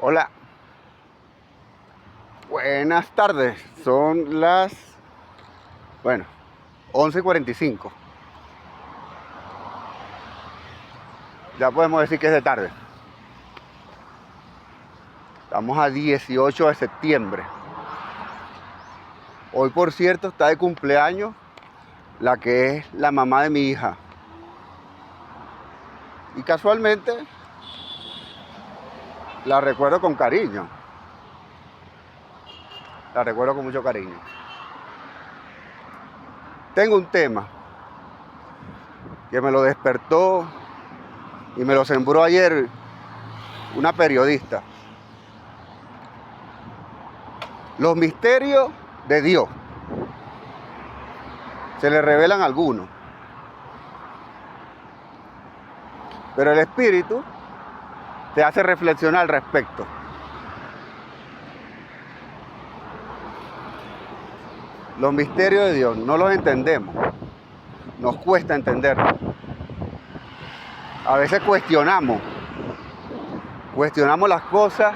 Hola, buenas tardes. Son las, bueno, 11:45. Ya podemos decir que es de tarde. Estamos a 18 de septiembre. Hoy, por cierto, está de cumpleaños la que es la mamá de mi hija. Y casualmente la recuerdo con cariño. La recuerdo con mucho cariño. Tengo un tema que me lo despertó y me lo sembró ayer una periodista. Los misterios de Dios. Se le revelan algunos. Pero el Espíritu te hace reflexionar al respecto. Los misterios de Dios no los entendemos. Nos cuesta entenderlos. A veces cuestionamos las cosas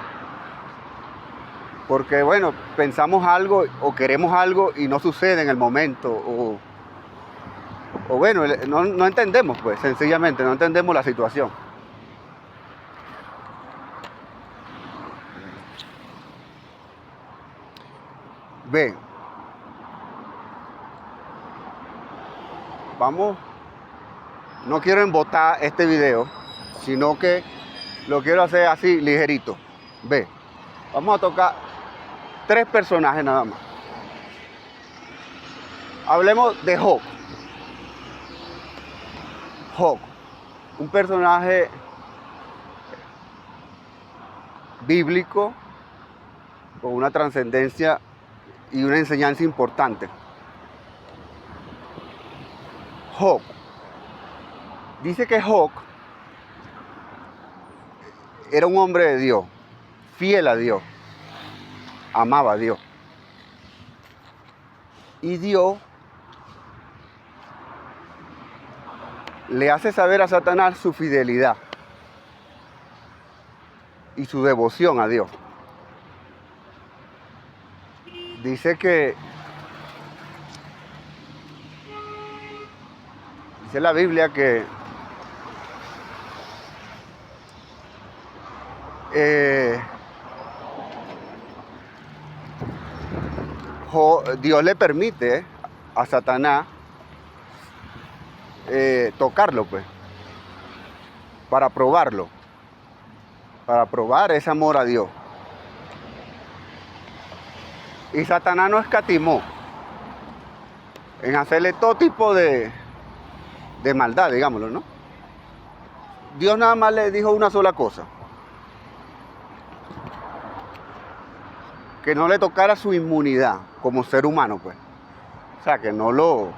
porque, bueno, pensamos algo o queremos algo y no sucede en el momento. O bueno, no entendemos, pues, sencillamente, no entendemos la situación. Ven, vamos, no quiero embotar este video, sino que lo quiero hacer así, ligerito. Ve, vamos a tocar 3 personajes nada más. Hablemos de Job. Job, un personaje bíblico con una trascendencia y una enseñanza importante. Job. Dice que Job era un hombre de Dios, fiel a Dios, amaba a Dios. Y Dios le hace saber a Satanás su fidelidad y su devoción a Dios. Dice la Biblia que Dios le permite a Satanás tocarlo, pues, para probarlo, para probar ese amor a Dios. Y Satanás no escatimó en hacerle todo tipo de maldad, digámoslo, ¿no? Dios nada más le dijo una sola cosa: que no le tocara su inmunidad como ser humano, pues. O sea, que no lo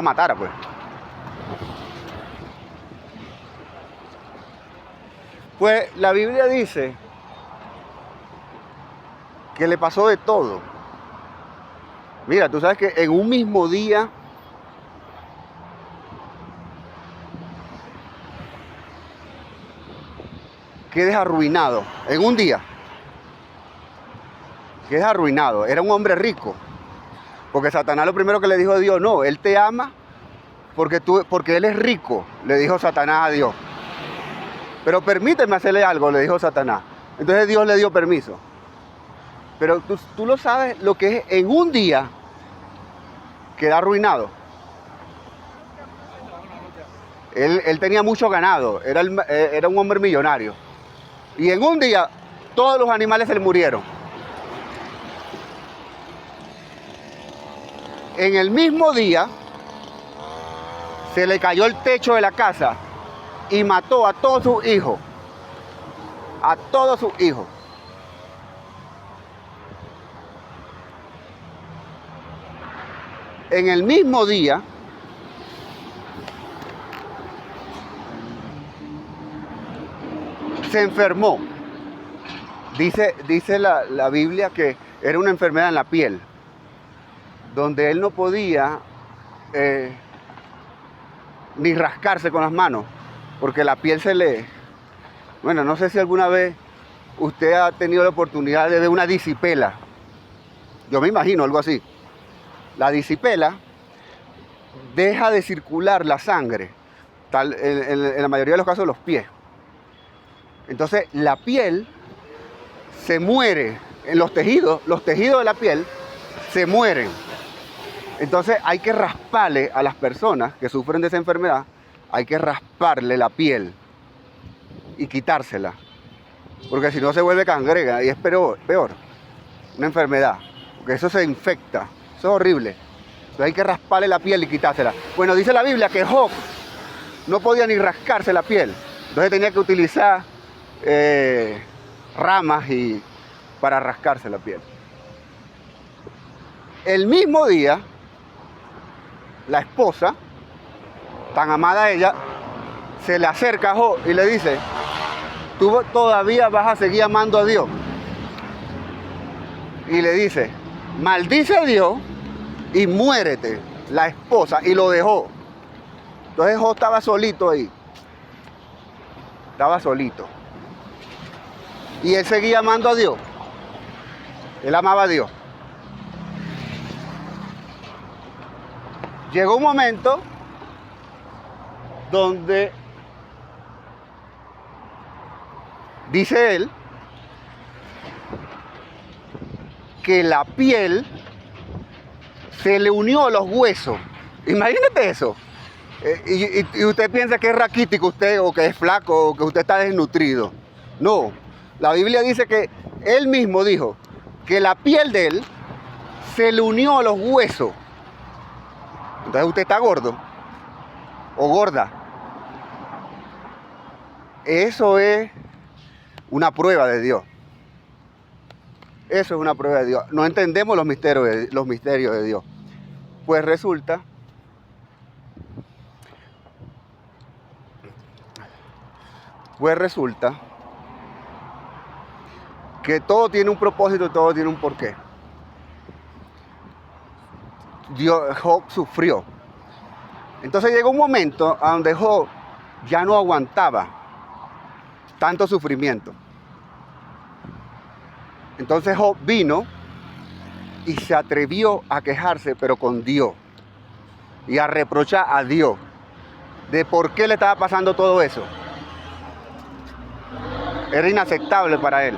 matara, pues. Pues la Biblia dice que le pasó de todo. Mira, tú sabes que en un mismo día quedes arruinado. En un día quedes arruinado. Era un hombre rico. Porque Satanás lo primero que le dijo a Dios: no, Él te ama porque Él es rico, le dijo Satanás a Dios. Pero permíteme hacerle algo, le dijo Satanás. Entonces Dios le dio permiso. Pero tú lo sabes lo que es en un día queda arruinado. Él tenía mucho ganado, era un hombre millonario. Y en un día todos los animales se le murieron. En el mismo día se le cayó el techo de la casa y mató a todos sus hijos. A todos sus hijos. En el mismo día se enfermó. Dice la Biblia que era una enfermedad en la piel, donde él no podía ni rascarse con las manos, porque la piel se le Bueno, no sé si alguna vez usted ha tenido la oportunidad de ver una disipela. Yo me imagino algo así. La disipela deja de circular la sangre, en la mayoría de los casos los pies. Entonces la piel se muere en los tejidos de la piel se mueren. Entonces hay que rasparle a las personas que sufren de esa enfermedad, hay que rasparle la piel y quitársela, porque si no se vuelve cangrena y es peor, una enfermedad, porque eso se infecta, eso es horrible. Entonces hay que rasparle la piel y quitársela. Bueno, dice la Biblia que Job no podía ni rascarse la piel, entonces tenía que utilizar ramas para rascarse la piel. El mismo día, la esposa, tan amada ella, se le acerca a Job y le dice: tú todavía vas a seguir amando a Dios. Y le dice: maldice a Dios y muérete. La esposa, y lo dejó. Entonces Job estaba solito ahí. Estaba solito. Y él seguía amando a Dios. Él amaba a Dios. Llegó un momento donde, dice él, que la piel se le unió a los huesos. Imagínate eso. Y usted piensa que es raquítico usted, o que es flaco, o que usted está desnutrido. No, la Biblia dice que él mismo dijo que la piel de él se le unió a los huesos. Entonces usted está gordo o gorda. Eso es una prueba de Dios. Eso es una prueba de Dios. No entendemos los misterios de Dios. Pues resulta que todo tiene un propósito, todo tiene un porqué. Job sufrió. Entonces llegó un momento a donde Job ya no aguantaba tanto sufrimiento. Entonces Job vino y se atrevió a quejarse, pero con Dios, y a reprochar a Dios de por qué le estaba pasando todo eso. Era inaceptable para él.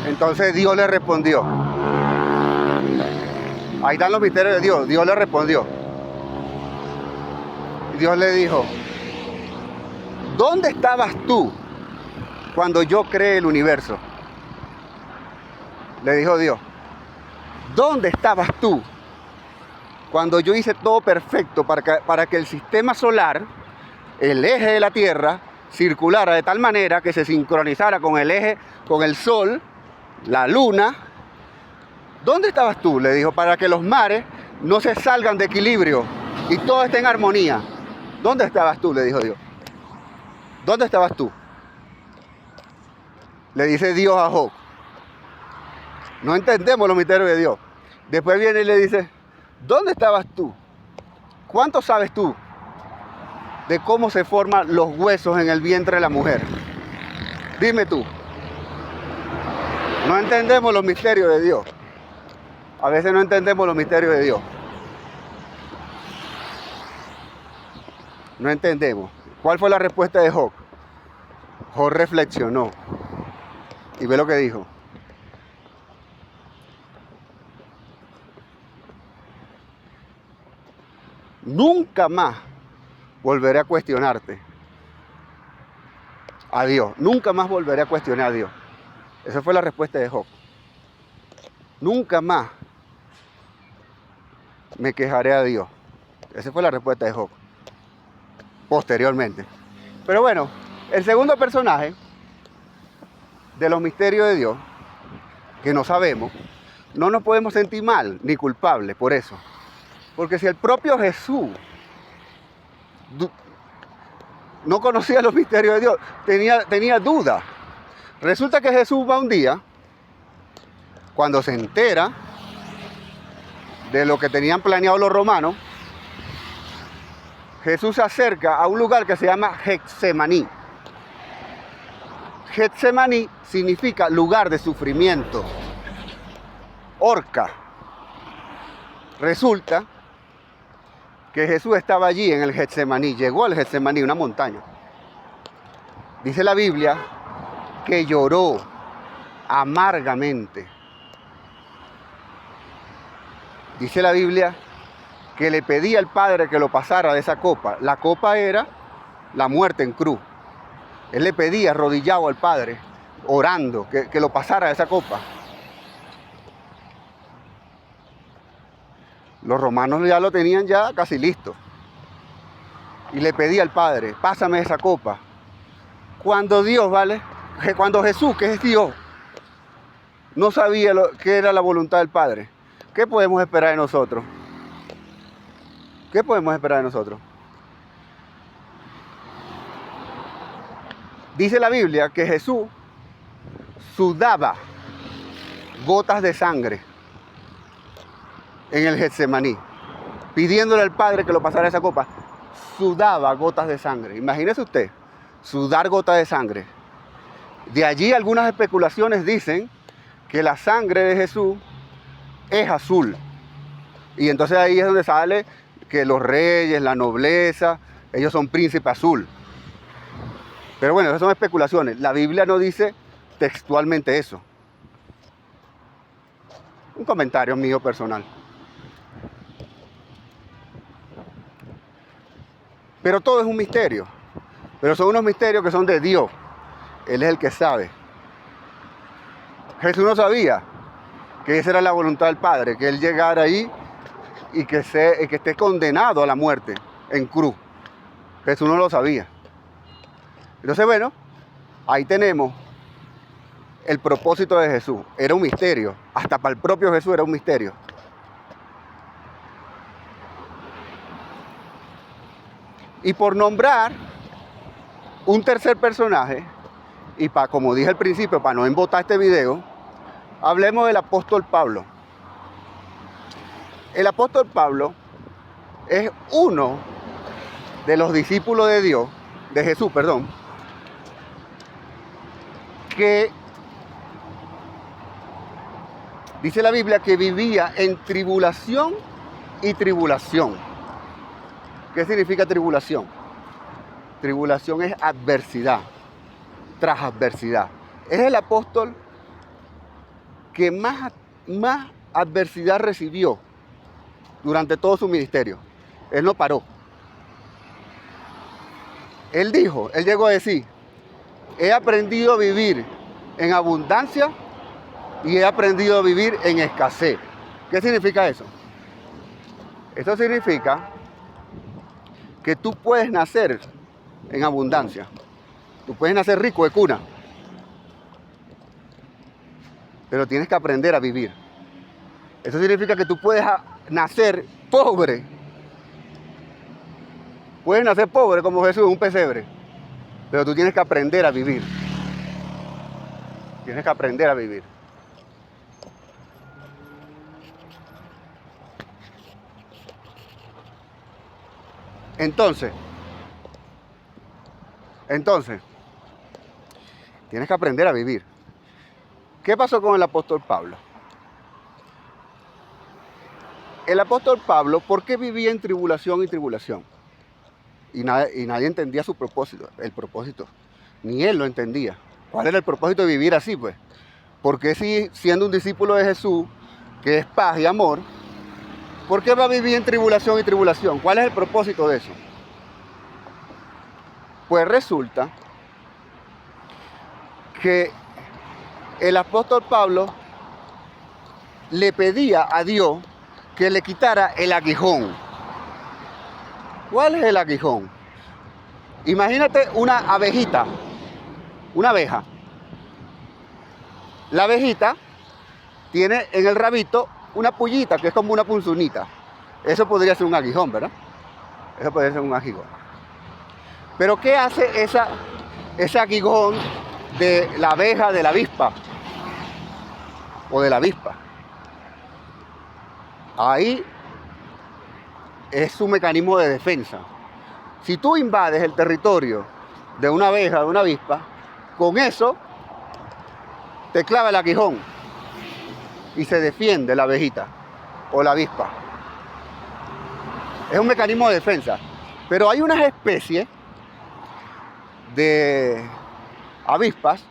Entonces Dios le respondió. Ahí están los misterios de Dios. Dios le respondió. Dios le dijo: ¿dónde estabas tú cuando yo creé el universo? Le dijo Dios: ¿dónde estabas tú cuando yo hice todo perfecto para que el sistema solar, el eje de la Tierra, circulara de tal manera que se sincronizara con el eje, con el Sol, la Luna? ¿Dónde estabas tú? Le dijo, para que los mares no se salgan de equilibrio y todo esté en armonía. ¿Dónde estabas tú? Le dijo Dios. ¿Dónde estabas tú? Le dice Dios a Job. No entendemos los misterios de Dios. Después viene y le dice: ¿dónde estabas tú? ¿Cuánto sabes tú de cómo se forman los huesos en el vientre de la mujer? Dime tú. No entendemos los misterios de Dios. A veces no entendemos los misterios de Dios. No entendemos. ¿Cuál fue la respuesta de Job? Job reflexionó y ve lo que dijo. Nunca más volveré a cuestionarte a Dios. Nunca más volveré a cuestionar a Dios. Esa fue la respuesta de Job. Nunca más me quejaré a Dios. Esa fue la respuesta de Job. Posteriormente. Pero bueno, el segundo personaje de los misterios de Dios, que no sabemos, no nos podemos sentir mal ni culpables por eso. Porque si el propio Jesús no conocía los misterios de Dios, tenía dudas. Resulta que Jesús va un día, cuando se entera de lo que tenían planeado los romanos, Jesús se acerca a un lugar que se llama Getsemaní. Getsemaní significa lugar de sufrimiento, horca. Resulta que Jesús estaba allí en el Getsemaní, llegó al Getsemaní, una montaña. Dice la Biblia que lloró amargamente. Dice la Biblia que le pedía al Padre que lo pasara de esa copa. La copa era la muerte en cruz. Él le pedía arrodillado al Padre, orando, que lo pasara de esa copa. Los romanos ya lo tenían ya casi listo. Y le pedía al Padre, pásame esa copa. Cuando Dios, ¿vale? Cuando Jesús, que es Dios, no sabía qué era la voluntad del Padre, ¿qué podemos esperar de nosotros? ¿Qué podemos esperar de nosotros? Dice la Biblia que Jesús sudaba gotas de sangre en el Getsemaní, pidiéndole al Padre que lo pasara esa copa. Sudaba gotas de sangre. Imagínese usted, sudar gotas de sangre. De allí algunas especulaciones dicen que la sangre de Jesús es azul. Y entonces ahí es donde sale que los reyes, la nobleza, ellos son príncipe azul. Pero bueno, esas son especulaciones. La Biblia no dice textualmente eso. Un comentario mío personal. Pero todo es un misterio. Pero son unos misterios que son de Dios. Él es el que sabe. Jesús no sabía que esa era la voluntad del Padre, que Él llegara ahí y que esté condenado a la muerte en cruz. Jesús no lo sabía. Entonces, bueno, ahí tenemos el propósito de Jesús. Era un misterio. Hasta para el propio Jesús era un misterio. Y por nombrar un tercer personaje, y como dije al principio, para no embotar este video, hablemos del apóstol Pablo. El apóstol Pablo es uno de los discípulos de Dios, de Jesús, perdón, que dice la Biblia que vivía en tribulación y tribulación. ¿Qué significa tribulación? Tribulación es adversidad, tras adversidad. Es el apóstol que más adversidad recibió durante todo su ministerio. Él no paró. Él llegó a decir, he aprendido a vivir en abundancia y he aprendido a vivir en escasez. ¿Qué significa eso? Eso significa que tú puedes nacer en abundancia. Tú puedes nacer rico de cuna. Pero tienes que aprender a vivir. Eso significa que tú puedes nacer pobre. Puedes nacer pobre como Jesús en un pesebre. Pero tú tienes que aprender a vivir. Tienes que aprender a vivir. Entonces, tienes que aprender a vivir. ¿Qué pasó con el apóstol Pablo? El apóstol Pablo, ¿por qué vivía en tribulación y tribulación? Y nadie entendía su propósito, el propósito. Ni él lo entendía. ¿Cuál era el propósito de vivir así, pues? Porque si siendo un discípulo de Jesús, que es paz y amor, ¿por qué va a vivir en tribulación y tribulación? ¿Cuál es el propósito de eso? Pues resulta que el apóstol Pablo le pedía a Dios que le quitara el aguijón. ¿Cuál es el aguijón? Imagínate una abejita, una abeja. La abejita tiene en el rabito una pullita que es como una punzunita. Eso podría ser un aguijón, ¿verdad? Eso podría ser un aguijón. Pero ¿qué hace ese aguijón de la abeja, de la avispa? O de la avispa. Ahí es su mecanismo de defensa. Si tú invades el territorio de una abeja, de una avispa, con eso te clava el aguijón y se defiende la abejita o la avispa. Es un mecanismo de defensa. Pero hay unas especies de avispas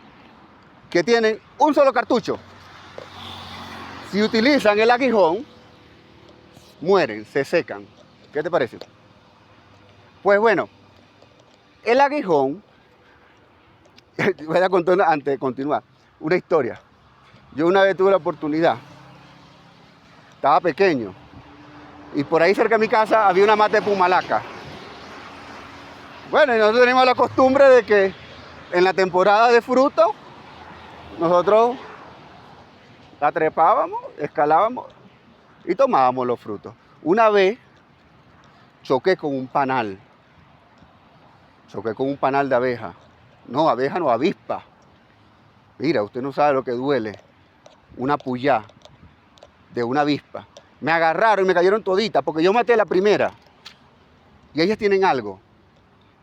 que tienen un solo cartucho. Si utilizan el aguijón, mueren, se secan. ¿Qué te parece? Pues bueno, el aguijón, voy a contar antes de continuar, una historia. Yo una vez tuve la oportunidad, estaba pequeño, y por ahí cerca de mi casa había una mata de pumalaca. Bueno, y nosotros tenemos la costumbre de que en la temporada de frutos, nosotros la trepábamos, escalábamos y tomábamos los frutos. Una vez choqué con un panal de abeja. No, abeja no, avispa. Mira, usted no sabe lo que duele. Una puyá de una avispa. Me agarraron y me cayeron toditas porque yo maté a la primera. Y ellas tienen algo.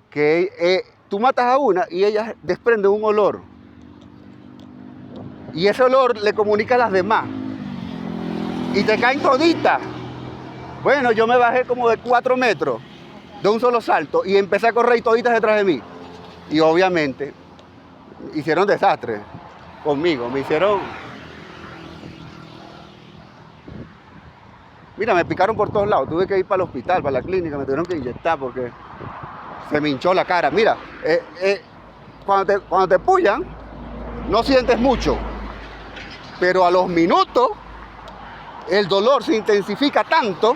Que tú matas a una y ellas desprenden un olor. Y ese olor le comunica a las demás. Y te caen toditas. Bueno, yo me bajé como de 4 metros de un solo salto y empecé a correr y toditas detrás de mí. Y obviamente hicieron desastre conmigo. Mira, me picaron por todos lados. Tuve que ir para el hospital, para la clínica. Me tuvieron que inyectar porque se me hinchó la cara. Mira, cuando te pullan, no sientes mucho. Pero a los minutos, el dolor se intensifica tanto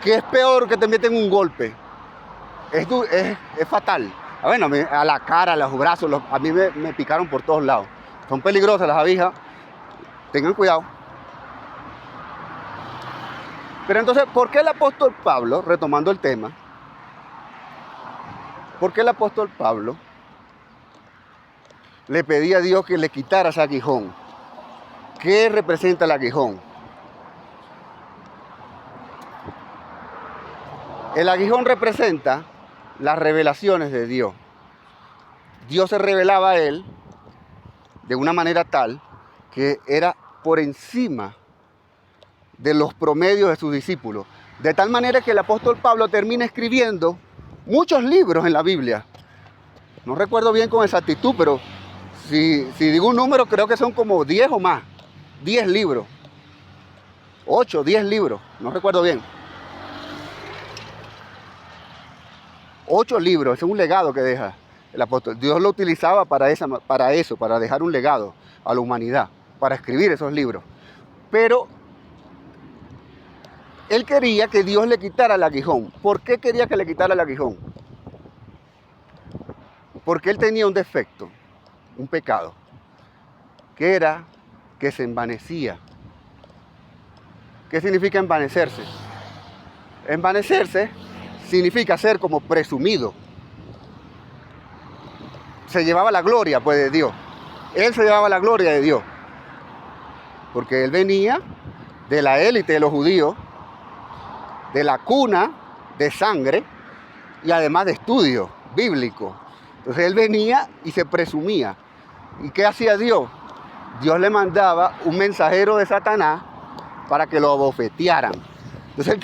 que es peor que te meten un golpe. Es fatal. Bueno, a la cara, a los brazos, a mí me picaron por todos lados. Son peligrosas las abejas. Tengan cuidado. Pero entonces, ¿por qué el apóstol Pablo, retomando el tema, por qué el apóstol Pablo le pedía a Dios que le quitara ese aguijón? ¿Qué representa el aguijón? El aguijón representa las revelaciones de Dios. Dios se revelaba a él de una manera tal que era por encima de los promedios de sus discípulos. De tal manera que el apóstol Pablo termina escribiendo muchos libros en la Biblia. No recuerdo bien con exactitud, pero si digo un número, creo que son como 10 o más. 10 libros. 8, 10 libros. No recuerdo bien. 8 libros. Ese es un legado que deja el apóstol. Dios lo utilizaba para eso, para dejar un legado a la humanidad, para escribir esos libros. Pero él quería que Dios le quitara el aguijón. ¿Por qué quería que le quitara el aguijón? Porque él tenía un defecto, un pecado, que era que se envanecía. ¿Qué significa envanecerse? Envanecerse significa ser como presumido. Se llevaba la gloria, pues, de Dios. Él se llevaba la gloria de Dios. Porque él venía de la élite de los judíos, de la cuna de sangre y además de estudio bíblico. Entonces él venía y se presumía. ¿Y qué hacía Dios? Dios le mandaba un mensajero de Satanás para que lo abofetearan. Entonces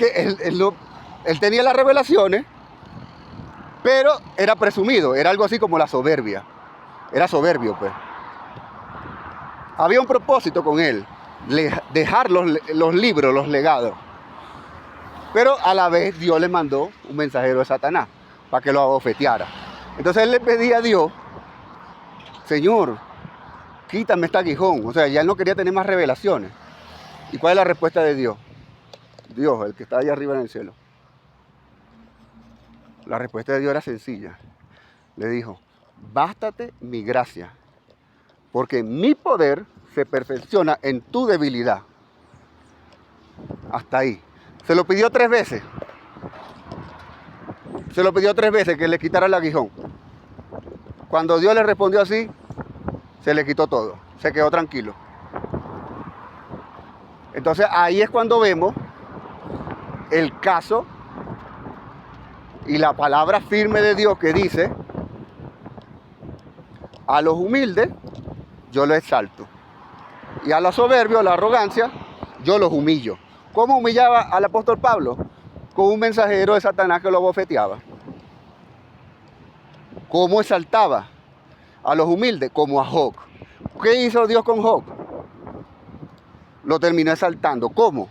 él tenía las revelaciones, pero era presumido, era algo así como la soberbia. Era soberbio, pues. Había un propósito con él, dejar los libros, los legados. Pero a la vez Dios le mandó un mensajero de Satanás para que lo abofeteara. Entonces él le pedía a Dios, Señor, quítame este aguijón. O sea, ya él no quería tener más revelaciones. ¿Y cuál es la respuesta de Dios? Dios, el que está allá arriba en el cielo. La respuesta de Dios era sencilla. Le dijo, bástate mi gracia, porque mi poder se perfecciona en tu debilidad. Hasta ahí. Se lo pidió 3 veces. Se lo pidió 3 veces que le quitara el aguijón. Cuando Dios le respondió así, se le quitó todo. Se quedó tranquilo. Entonces ahí es cuando vemos el caso y la palabra firme de Dios que dice, a los humildes yo los exalto, y a los soberbios, a la arrogancia, yo los humillo. ¿Cómo humillaba al apóstol Pablo? Con un mensajero de Satanás que lo abofeteaba. ¿Cómo exaltaba a los humildes? Como a Job. ¿Qué hizo Dios con Job? Lo terminó exaltando. ¿Cómo?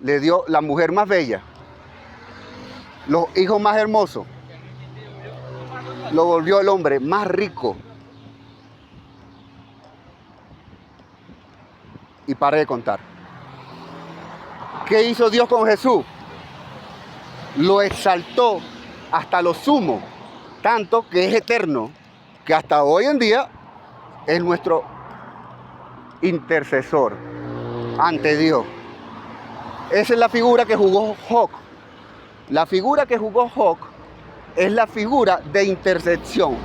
Le dio la mujer más bella, los hijos más hermosos, lo volvió el hombre más rico. Y pare de contar. ¿Qué hizo Dios con Jesús? Lo exaltó hasta lo sumo, tanto que es eterno, que hasta hoy en día es nuestro intercesor ante Dios. Esa es la figura que jugó Job. La figura que jugó Job es la figura de intercesión.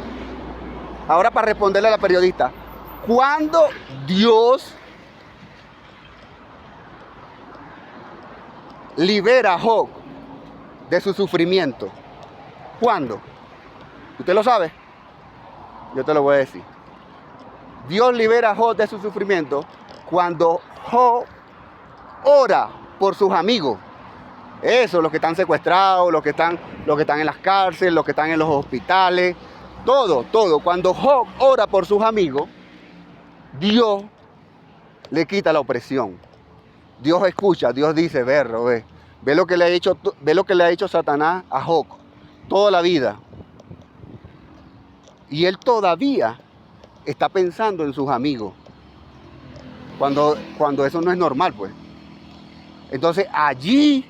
Ahora, para responderle a la periodista, ¿cuándo Dios libera a Job de su sufrimiento? ¿Cuándo? ¿Usted lo sabe? Yo te lo voy a decir. Dios libera a Job de su sufrimiento cuando Job ora por sus amigos. Eso, los que están secuestrados, los que están en las cárceles, los que están en los hospitales, todo. Cuando Job ora por sus amigos, Dios le quita la opresión. Dios escucha, Dios dice, ve lo que le ha hecho Satanás a Job toda la vida. Y él todavía está pensando en sus amigos. Cuando eso no es normal, pues. Entonces allí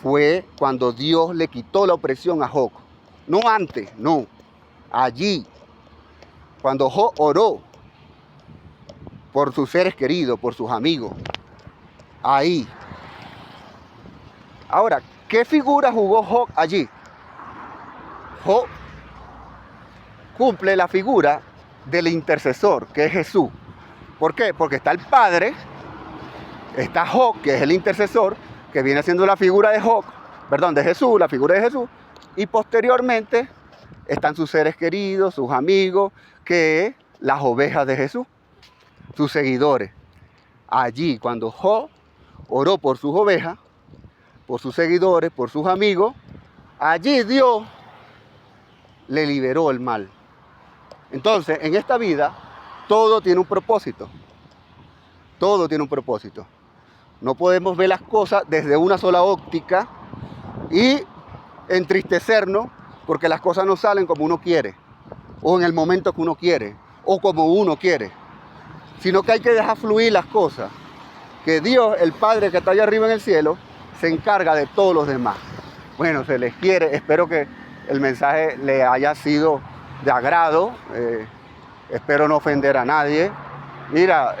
fue cuando Dios le quitó la opresión a Job. No antes, no. Allí, cuando Job oró por sus seres queridos, por sus amigos. Ahí. Ahora, ¿qué figura jugó Job allí? Job cumple la figura del intercesor, que es Jesús. ¿Por qué? Porque está el Padre, está Job, que es el intercesor, que viene siendo la figura de Jesús, la figura de Jesús, y posteriormente están sus seres queridos, sus amigos, que es las ovejas de Jesús, sus seguidores. Allí, cuando Job oró por sus ovejas, por sus seguidores, por sus amigos, allí Dios le liberó el mal. Entonces, en esta vida, todo tiene un propósito. Todo tiene un propósito. No podemos ver las cosas desde una sola óptica y entristecernos porque las cosas no salen como uno quiere, o en el momento que uno quiere, o como uno quiere, sino que hay que dejar fluir las cosas, que Dios, el Padre que está allá arriba en el cielo, se encarga de todos los demás. Bueno, se les quiere, espero que el mensaje le haya sido de agrado, espero no ofender a nadie. Mira,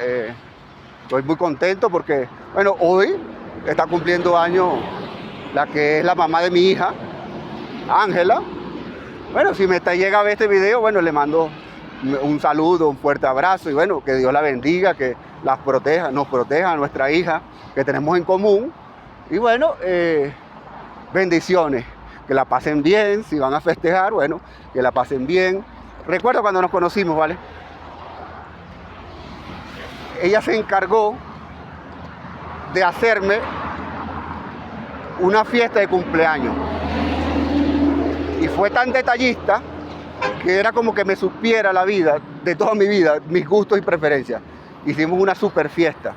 estoy muy contento porque, bueno, hoy está cumpliendo años la que es la mamá de mi hija, Ángela. Bueno, si llega a ver este video, bueno, le mando un saludo, un fuerte abrazo y bueno, que Dios la bendiga, que nos proteja a nuestra hija que tenemos en común. Y bueno, bendiciones, que la pasen bien, si van a festejar, bueno, que la pasen bien. Recuerdo cuando nos conocimos, ¿vale? Ella se encargó de hacerme una fiesta de cumpleaños. Y fue tan detallista que era como que me supiera la vida, de toda mi vida, mis gustos y preferencias. Hicimos una super fiesta.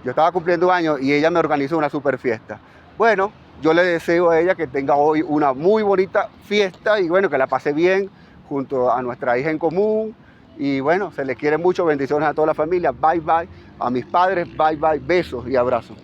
Yo estaba cumpliendo años y ella me organizó una super fiesta. Bueno, yo le deseo a ella que tenga hoy una muy bonita fiesta y bueno, que la pase bien junto a nuestra hija en común. Y bueno, se les quiere mucho, bendiciones a toda la familia, bye bye, a mis padres, bye bye, besos y abrazos.